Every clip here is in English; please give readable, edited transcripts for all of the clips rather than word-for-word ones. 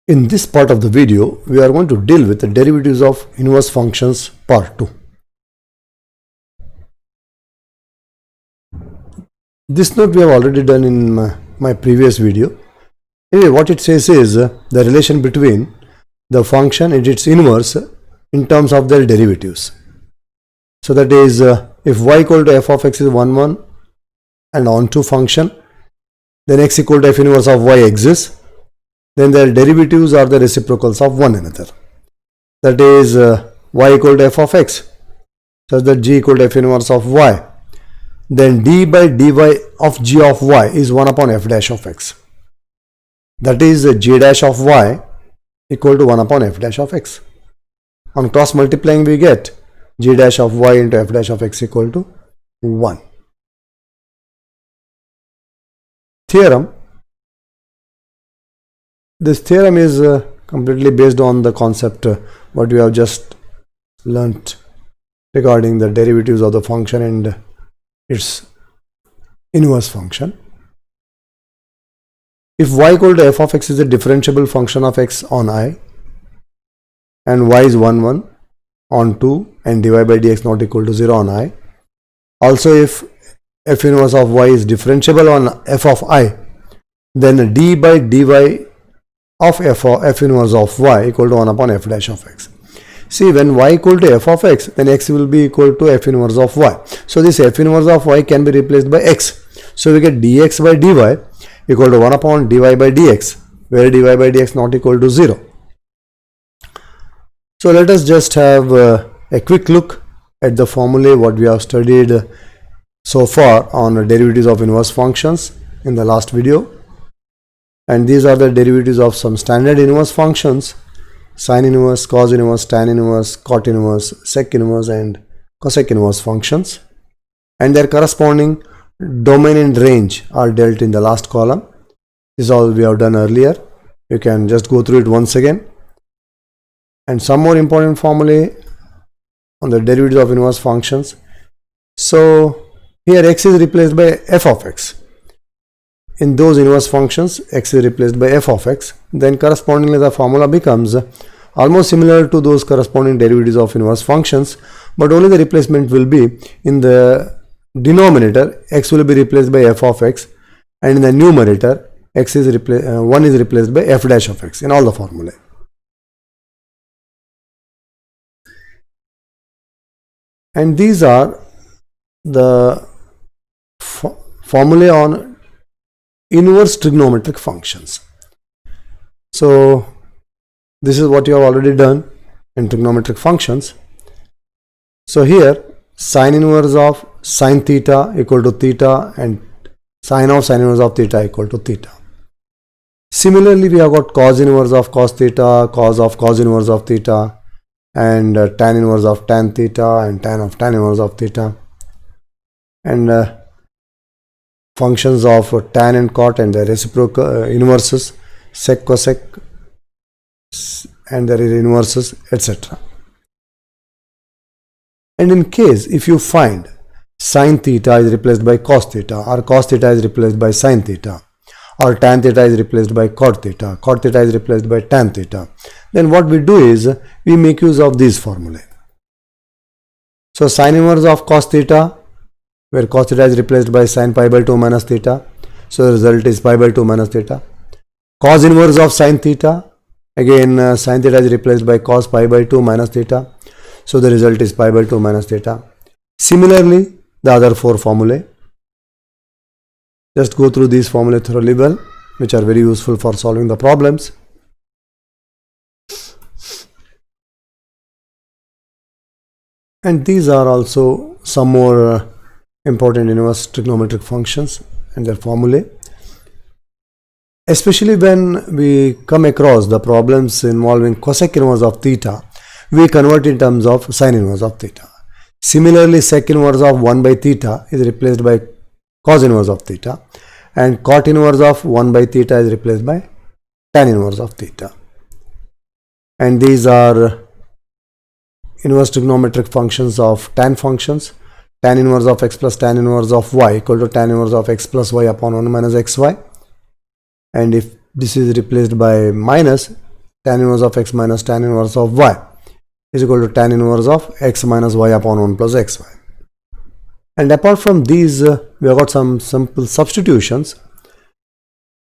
In this part of the video, we are going to deal with the derivatives of inverse functions part 2. This note we have already done in my previous video. Anyway, what it says is the relation between the function and its inverse in terms of their derivatives. So that is, if y equal to f of x is 1, 1 and onto function, then x equal to f inverse of y exists, then their derivatives are the reciprocals of one another. That is, y equal to f of x, such that g equal to f inverse of y. Then d by dy of g of y is 1 upon f dash of x. That is, g dash of y equal to 1 upon f dash of x. On cross multiplying, we get g dash of y into f dash of x equal to 1. Theorem. This theorem is completely based on the concept what we have just learnt regarding the derivatives of the function and its inverse function. If y equal to f of x is a differentiable function of x on I, and y is 1, 1 on 2 and dy by dx not equal to 0 on I. Also, if f inverse of y is differentiable on f of I, then d by dy of f inverse of y equal to 1 upon f dash of x. See, when y equal to f of x, then x will be equal to f inverse of y. So this f inverse of y can be replaced by x. So we get dx by dy equal to 1 upon dy by dx, where dy by dx not equal to 0. So let us just have a quick look at the formulae what we have studied so far on derivatives of inverse functions in the last video. And these are the derivatives of some standard inverse functions: sine inverse, cos inverse, tan inverse, cot inverse, sec inverse and cosec inverse functions. And their corresponding domain and range are dealt in the last column. This is all we have done earlier. You can just go through it once again. And some more important formulae on the derivatives of inverse functions. So here x is replaced by f of x. In those inverse functions, x is replaced by f of x. Then correspondingly the formula becomes almost similar to those corresponding derivatives of inverse functions, but only the replacement will be in the denominator. X will be replaced by f of x, and in the numerator x is 1 is replaced by f dash of x in all the formulae. And these are the formulae on inverse trigonometric functions. So this is what you have already done in trigonometric functions. So here sine inverse of sine theta equal to theta and sine of sine inverse of theta equal to theta. Similarly, we have got cos inverse of cos theta, cos of cos inverse of theta, and tan inverse of tan theta and tan of tan inverse of theta, and functions of tan and cot and their reciprocal inverses, sec, cosec and their inverses, etc. And in case if you find sine theta is replaced by cos theta, or cos theta is replaced by sine theta, or tan theta is replaced by cot theta is replaced by tan theta, then what we do is we make use of these formulae. So sine inverse of cos theta, where cos theta is replaced by sin pi by 2 minus theta, so the result is pi by 2 minus theta. Cos inverse of sin theta, again sin theta is replaced by cos pi by 2 minus theta, so the result is pi by 2 minus theta. Similarly, the other four formulae. Just go through these formulae thoroughly well, which are very useful for solving the problems. And these are also some more important inverse trigonometric functions and their formulae. Especially when we come across the problems involving cosec inverse of theta, we convert in terms of sine inverse of theta. Similarly, sec inverse of 1 by theta is replaced by cos inverse of theta, and cot inverse of 1 by theta is replaced by tan inverse of theta. And these are inverse trigonometric functions of tan functions. Tan inverse of x plus tan inverse of y equal to tan inverse of x plus y upon 1 minus xy. And if this is replaced by minus, tan inverse of x minus tan inverse of y is equal to tan inverse of x minus y upon 1 plus xy. And apart from these, we have got some simple substitutions.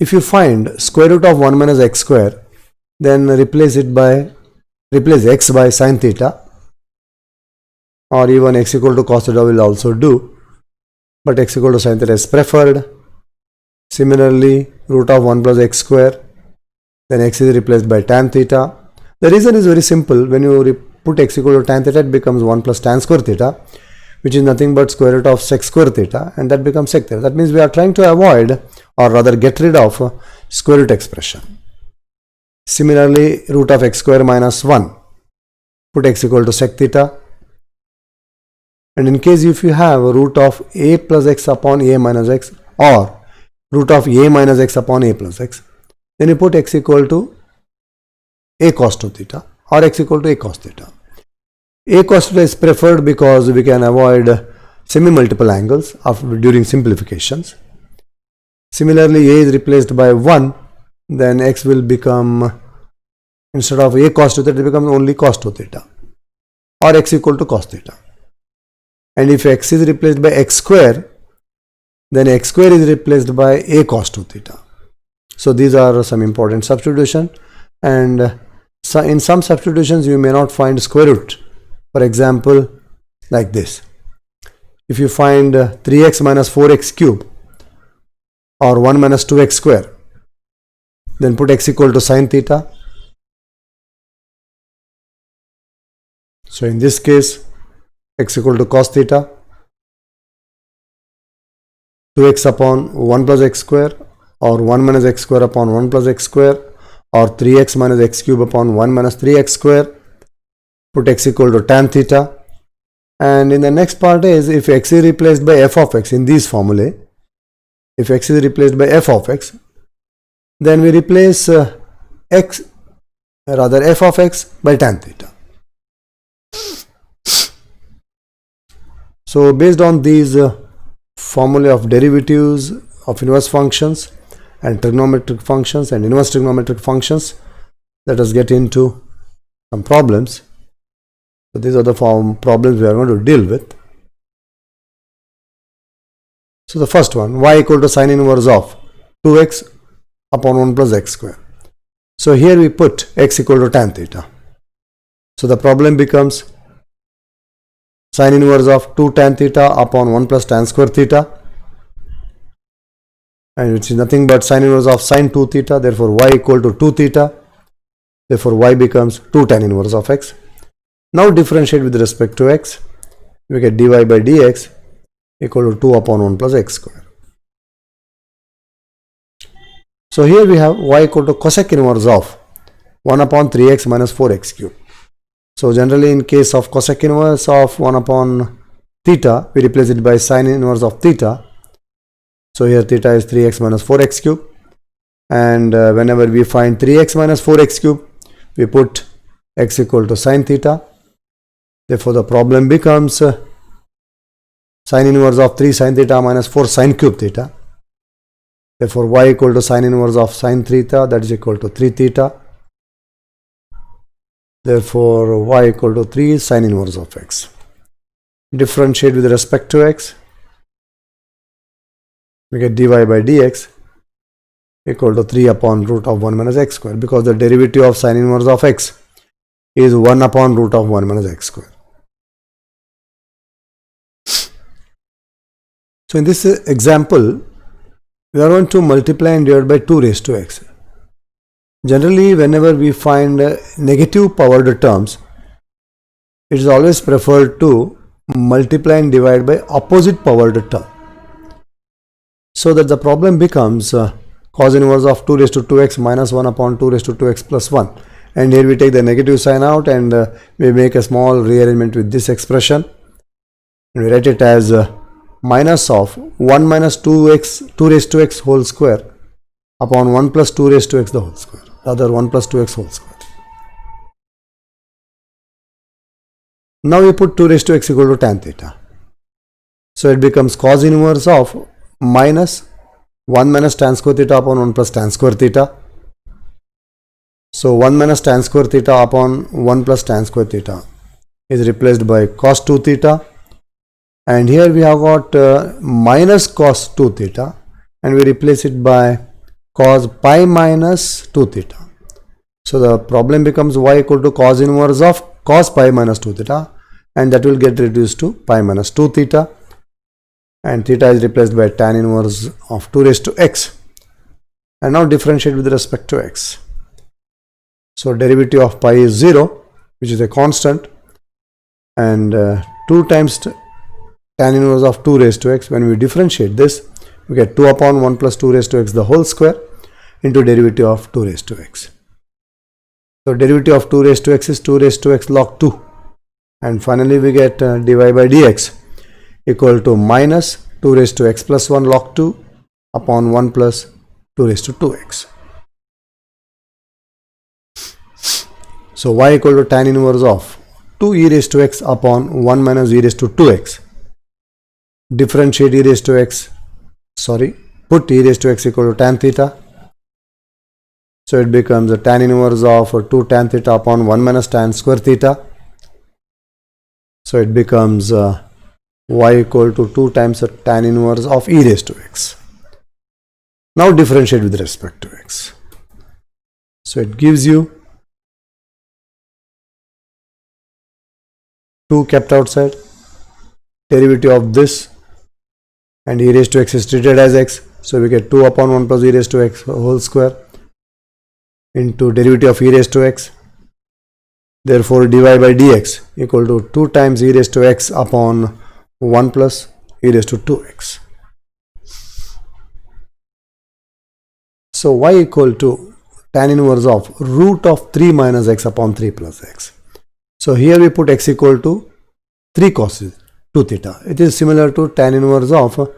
If you find square root of 1 minus x square, then replace x by sine theta, or even x equal to cos theta will also do, but x equal to sine theta is preferred. Similarly, root of 1 plus x square, then x is replaced by tan theta. The reason is very simple. When you put x equal to tan theta, it becomes 1 plus tan square theta, which is nothing but square root of sec square theta, and that becomes sec theta. That means we are trying to avoid, or rather get rid of, square root expression. Similarly, root of x square minus 1, put x equal to sec theta. And in case if you have a root of a plus x upon a minus x, or root of a minus x upon a plus x, then you put x equal to a cos 2 theta, or x equal to a cos theta. A cos theta is preferred because we can avoid semi-multiple angles during simplifications. Similarly, a is replaced by 1, then x will become, instead of a cos 2 theta, it becomes only cos 2 theta, or x equal to cos theta. And if x is replaced by x square, then x square is replaced by a cos 2 theta. So these are some important substitution, and so in some substitutions you may not find square root. For example, like this. If you find 3x minus 4x cube, or 1 minus 2x square, then put x equal to sine theta. So in this case, x equal to cos theta, 2x upon 1 plus x square, or 1 minus x square upon 1 plus x square, or 3x minus x cube upon 1 minus 3x square, put x equal to tan theta. And in the next part is, if x is replaced by f of x in these formulae, if x is replaced by f of x, then we replace f of x by tan theta. So based on these formulae of derivatives of inverse functions and trigonometric functions and inverse trigonometric functions, let us get into some problems. So these are the problems we are going to deal with. So the first one, y equal to sine inverse of 2x upon 1 plus x square. So here we put x equal to tan theta. So the problem becomes sine inverse of 2 tan theta upon 1 plus tan square theta, and which is nothing but sine inverse of sine 2 theta. Therefore y equal to 2 theta. Therefore y becomes 2 tan inverse of x. Now differentiate with respect to x. We get dy by dx equal to 2 upon 1 plus x square. So here we have y equal to cosec inverse of 1 upon 3x minus 4x cube. So generally in case of cosec inverse of 1 upon theta, we replace it by sine inverse of theta. So here theta is 3x minus 4x cube, and whenever we find 3x minus 4x cube, we put x equal to sine theta. Therefore the problem becomes sine inverse of 3 sine theta minus 4 sine cube theta. Therefore y equal to sine inverse of sine theta, that is equal to 3 theta. Therefore y equal to 3 is sine inverse of x. Differentiate with respect to x. We get dy by dx equal to 3 upon root of 1 minus x square, because the derivative of sine inverse of x is 1 upon root of 1 minus x square. So in this example, we are going to multiply and divide by 2 raised to x. Generally, whenever we find negative powered terms, it is always preferred to multiply and divide by opposite powered term. So that the problem becomes cos inverse of 2 raised to 2x minus 1 upon 2 raised to 2x plus 1. And here we take the negative sign out, and we make a small rearrangement with this expression. And we write it as minus of 1 minus 2x 2 raised to x whole square upon 1 plus 2 raised to x the whole square, rather 1 plus 2x whole square. Now we put 2 raised to x equal to tan theta. So it becomes cos inverse of minus 1 minus tan square theta upon 1 plus tan square theta. So 1 minus tan square theta upon 1 plus tan square theta is replaced by cos 2 theta, and here we have got minus cos 2 theta, and we replace it by cos pi minus 2 theta. So the problem becomes y equal to cos inverse of cos pi minus 2 theta, and that will get reduced to pi minus 2 theta, and theta is replaced by tan inverse of 2 raised to x. And now differentiate with respect to x. So derivative of pi is 0, which is a constant, and 2 times tan inverse of 2 raised to x. When we differentiate this, we get 2 upon 1 plus 2 raised to x the whole square into derivative of 2 raised to x. So derivative of 2 raised to x is 2 raised to x log 2, and finally we get dy by dx equal to minus 2 raised to x plus 1 log 2 upon 1 plus 2 raised to 2x. So y equal to tan inverse of 2 e raised to x upon 1 minus e raised to 2x. Differentiate e raised to x, put e raised to x equal to tan theta. So it becomes a tan inverse of 2 tan theta upon 1 minus tan square theta. So it becomes y equal to 2 times a tan inverse of e raised to x. Now differentiate with respect to x. So it gives you 2 kept outside, derivative of this, and e raised to x is treated as x. So we get 2 upon 1 plus e raised to x whole square into derivative of e raised to x. Therefore dy by dx equal to 2 times e raised to x upon 1 plus e raised to 2x. So y equal to tan inverse of root of 3 minus x upon 3 plus x. So here we put x equal to 3 cos 2 theta. It is similar to tan inverse of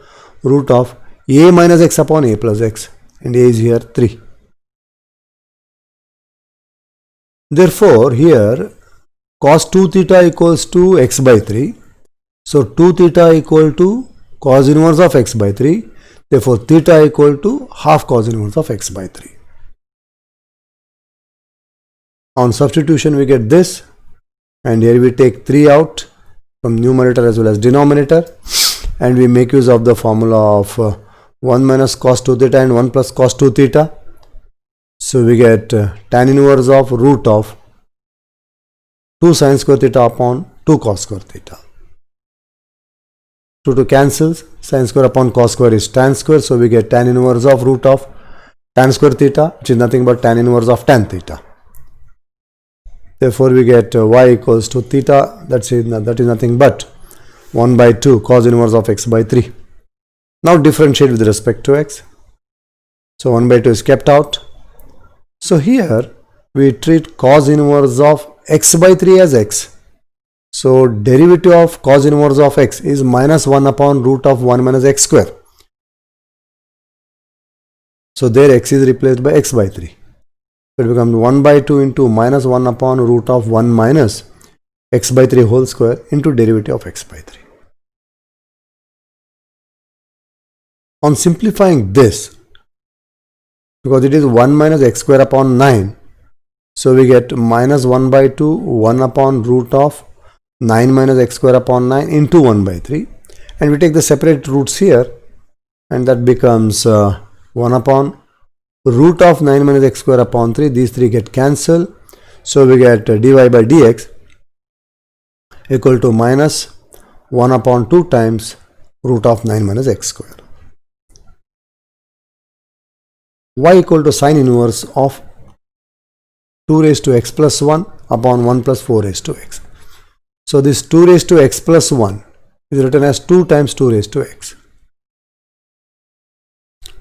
root of a minus x upon a plus x, and a is here 3. Therefore here cos 2 theta equals to x by 3. So 2 theta equal to cos inverse of x by 3. Therefore theta equal to half cos inverse of x by 3. On substitution we get this, and here we take 3 out from numerator as well as denominator, and we make use of the formula of 1 minus cos 2 theta and 1 plus cos 2 theta. So we get tan inverse of root of 2 sin square theta upon 2 cos square theta. 2 cancels, sin square upon cos square is tan square, so we get tan inverse of root of tan square theta, which is nothing but tan inverse of tan theta. Therefore we get y equals to theta, that is nothing but 1 by 2 cos inverse of x by 3. Now differentiate with respect to x. So 1 by 2 is kept out. So here we treat cos inverse of x by 3 as x. So derivative of cos inverse of x is minus 1 upon root of 1 minus x square. So there x is replaced by x by 3. So it becomes 1 by 2 into minus 1 upon root of 1 minus x by 3 whole square into derivative of x by 3. On simplifying this, because it is 1 minus x square upon 9, so we get minus 1 by 2 1 upon root of 9 minus x square upon 9 into 1 by 3, and we take the separate roots here, and that becomes 1 upon root of 9 minus x square upon 3. These 3 get cancelled, so we get dy by dx equal to minus 1 upon 2 times root of 9 minus x square. Y equal to sine inverse of 2 raised to x plus 1 upon 1 plus 4 raised to x. So this 2 raised to x plus 1 is written as 2 times 2 raised to x.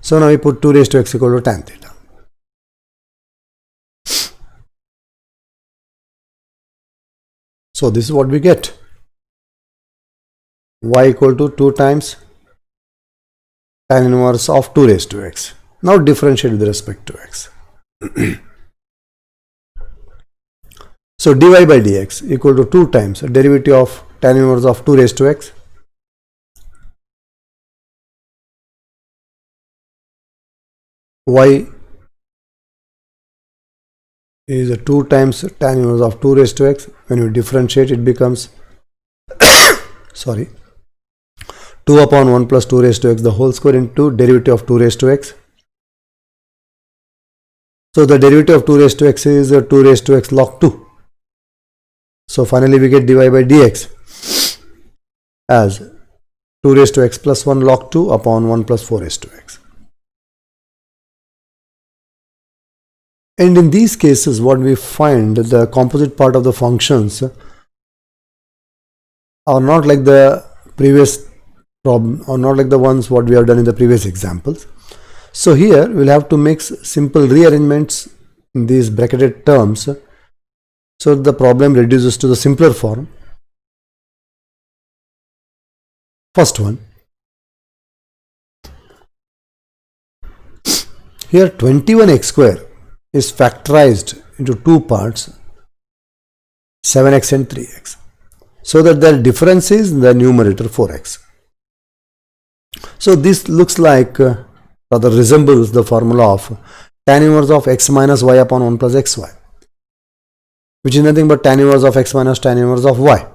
So now we put 2 raised to x equal to tan theta. So this is what we get. Y equal to 2 times tan inverse of 2 raised to x. Now differentiate with respect to x. So dy by dx equal to 2 times derivative of tan inverse of 2 raised to x. Y is 2 times tan inverse of 2 raised to x. When you differentiate, it becomes 2 upon 1 plus 2 raised to x the whole square into derivative of 2 raised to x. So the derivative of 2 raised to x is 2 raised to x log 2. So finally we get dy by dx as 2 raised to x plus 1 log 2 upon 1 plus 4 raised to x. And in these cases, what we find, the composite part of the functions are not like the previous problem, or not like the ones what we have done in the previous examples. So here we'll have to make simple rearrangements in these bracketed terms, so the problem reduces to the simpler form. First one, here 21x square is factorized into two parts, 7x and 3x, so that the difference is in the numerator 4x. So this looks like rather resembles the formula of tan inverse of x minus y upon 1 plus xy, which is nothing but tan inverse of x minus tan inverse of y.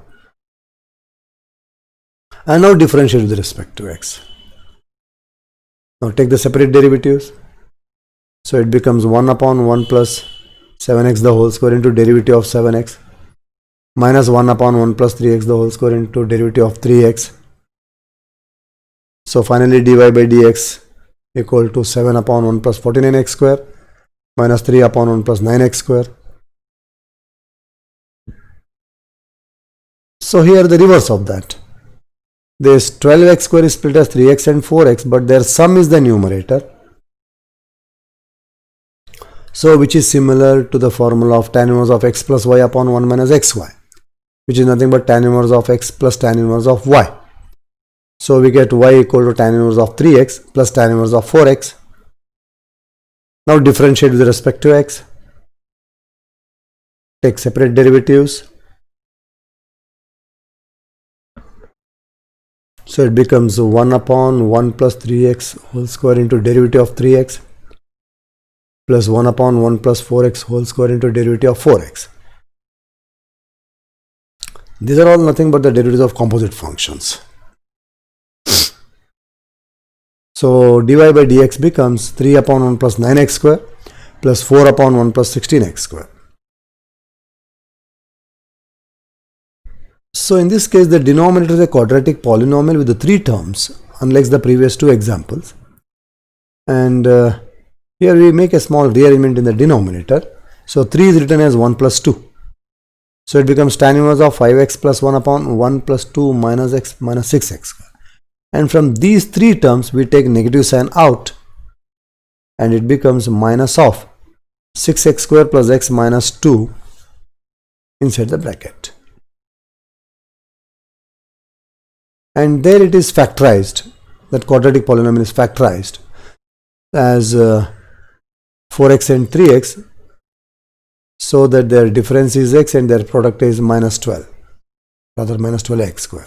And now differentiate with respect to x. Now take the separate derivatives. So it becomes 1 upon 1 plus 7x the whole square into derivative of 7x minus 1 upon 1 plus 3x the whole square into derivative of 3x. So finally dy by dx equal to 7 upon 1 plus 49x square minus 3 upon 1 plus 9x square. So here the reverse of that. This 12x square is split as 3x and 4x, but their sum is the numerator. So which is similar to the formula of tan inverse of x plus y upon 1 minus xy, which is nothing but tan inverse of x plus tan inverse of y. So we get y equal to tan inverse of 3x plus tan inverse of 4x. Now differentiate with respect to x. Take separate derivatives. So it becomes 1 upon 1 plus 3x whole square into derivative of 3x plus 1 upon 1 plus 4x whole square into derivative of 4x. These are all nothing but the derivatives of composite functions. So dy by dx becomes 3 upon 1 plus 9x square plus 4 upon 1 plus 16x square. So in this case, the denominator is a quadratic polynomial with the 3 terms, unlike the previous 2 examples. And here we make a small rearrangement in the denominator. So 3 is written as 1 plus 2. So it becomes tan inverse of 5x plus 1 upon 1 plus 2 minus x minus 6x square. And from these 3 terms, we take negative sign out, and it becomes minus of 6x square plus x minus 2 inside the bracket. And there it is factorized. That quadratic polynomial is factorized as 4x and 3x, so that their difference is x and their product is minus 12, rather minus 12x square.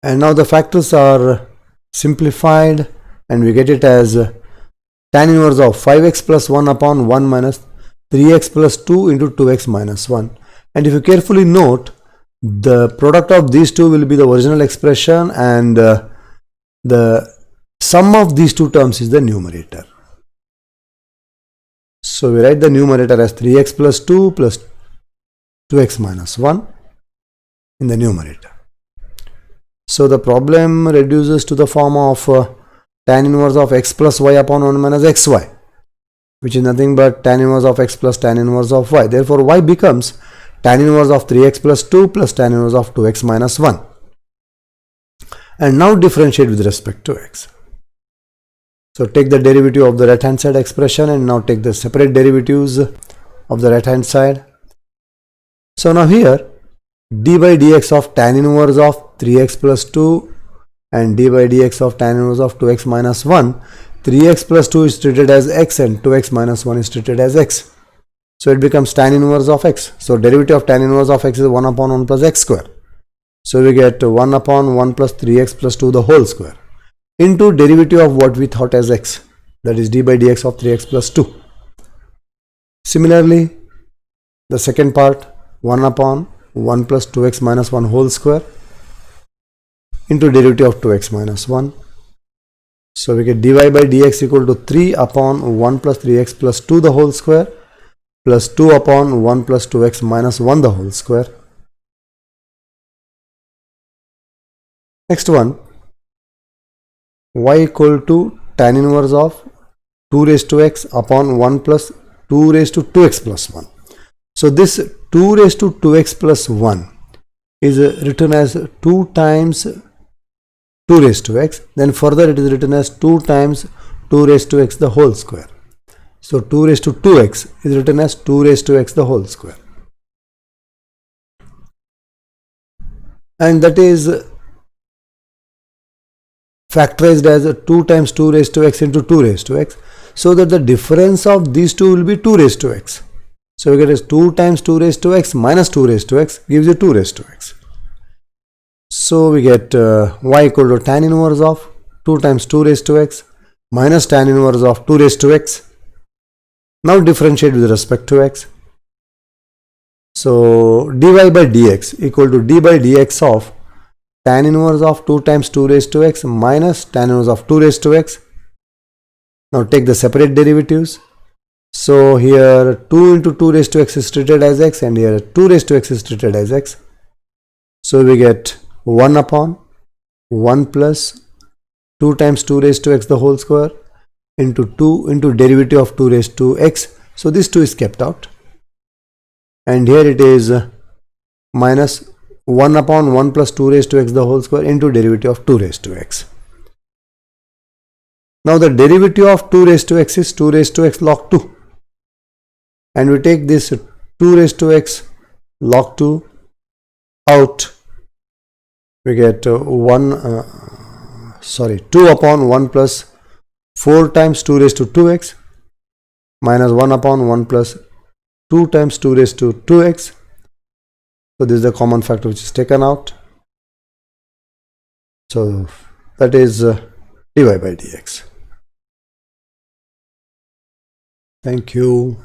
And now the factors are simplified, and we get it as tan inverse of 5x plus 1 upon 1 minus 3x plus 2 into 2x minus 1. And if you carefully note, the product of these two will be the original expression, and the sum of these two terms is the numerator. So we write the numerator as 3x plus 2 plus 2x minus 1 in the numerator. So the problem reduces to the form of tan inverse of x plus y upon 1 minus xy, which is nothing but tan inverse of x plus tan inverse of y. Therefore y becomes tan inverse of 3x plus 2 plus tan inverse of 2x minus 1. And now differentiate with respect to x. So take the derivative of the right hand side expression, and now take the separate derivatives of the right hand side. So now here d by dx of tan inverse of 3x plus 2 and d by dx of tan inverse of 2x minus 1, 3x plus 2 is treated as x and 2x minus 1 is treated as x. So it becomes tan inverse of x. So derivative of tan inverse of x is 1 upon 1 plus x square. So we get 1 upon 1 plus 3x plus 2 the whole square into derivative of what we thought as x. that is d by dx of 3x plus 2. Similarly, the second part, 1 upon 1 plus 2x minus 1 whole square into derivative of 2x minus 1. So we get dy by dx equal to 3 upon 1 plus 3x plus 2 the whole square plus 2 upon 1 plus 2x minus 1 the whole square. Next one, y equal to tan inverse of 2 raised to x upon 1 plus 2 raised to 2x plus 1. So this 2 raised to 2x plus 1 is written as 2 times 2 raised to x, then further it is written as 2 times 2 raised to x the whole square. So 2 raised to 2x is written as 2 raised to x the whole square. And that is factorized as 2 times 2 raised to x into 2 raised to x, so that the difference of these two will be 2 raised to x. So we get as 2 times 2 raised to x minus 2 raised to x gives you 2 raised to x. So we get y equal to tan inverse of 2 times 2 raised to x minus tan inverse of 2 raised to x. Now differentiate with respect to x. So dy by dx equal to d by dx of tan inverse of 2 times 2 raised to x minus tan inverse of 2 raised to x. Now take the separate derivatives. So here 2 into 2 raised to x is treated as x, and here 2 raised to x is treated as x. So we get 1 upon 1 plus 2 times 2 raised to x the whole square into 2 into derivative of 2 raised to x. So this 2 is kept out. And here it is minus 1 upon 1 plus 2 raised to x the whole square into derivative of 2 raised to x. Now the derivative of 2 raised to x is 2 raised to x log 2. And we take this 2 raised to x log 2 out. We get 2 upon 1 plus 4 times 2 raised to 2x minus 1 upon 1 plus 2 times 2 raised to 2x. So this is the common factor which is taken out. So that is dy by dx. Thank you.